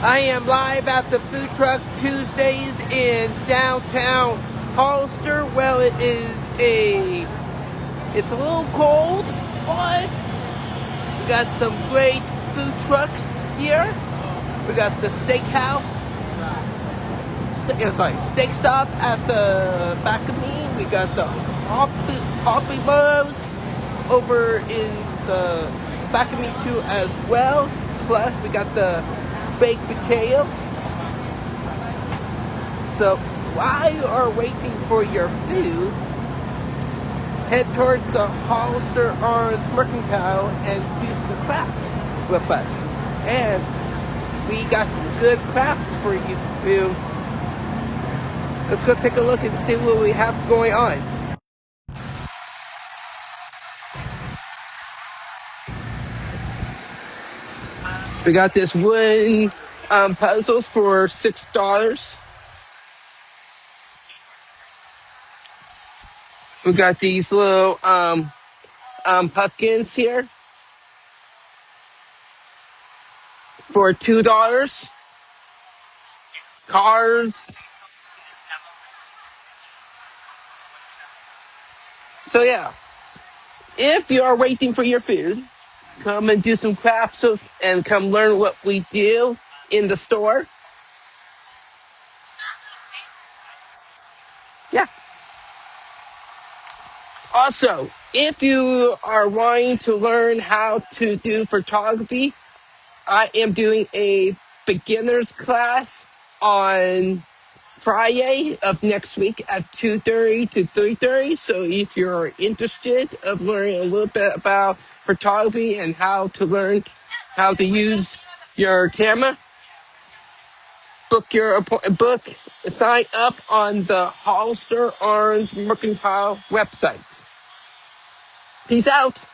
I am live at the Food Truck Tuesdays in downtown Hollister. Well, it's a little cold, but we got some great food trucks here. We got the steakhouse, steak stop at the back of me. We got the Hoppy Buzz over in the back of me too as well. Plus, we got the baked potato. So while you are waiting for your food, head towards the Hollister Artisans Mercantile and do some crafts with us. And we got some good crafts for you to do. Let's go take a look and see what we have going on. We got this wooden puzzles for $6. We got these little pumpkins here for $2. Cars. So yeah, if you are waiting for your food, come and do some crafts and come learn what we do in the store. Yeah. Also, if you are wanting to learn how to do photography, I am doing a beginner's class on Friday of next week at 2:30 to 3:30. So if you're interested of learning a little bit about photography and how to learn how to use your camera, sign up on the Hollister Artisans Mercantile website. Peace out.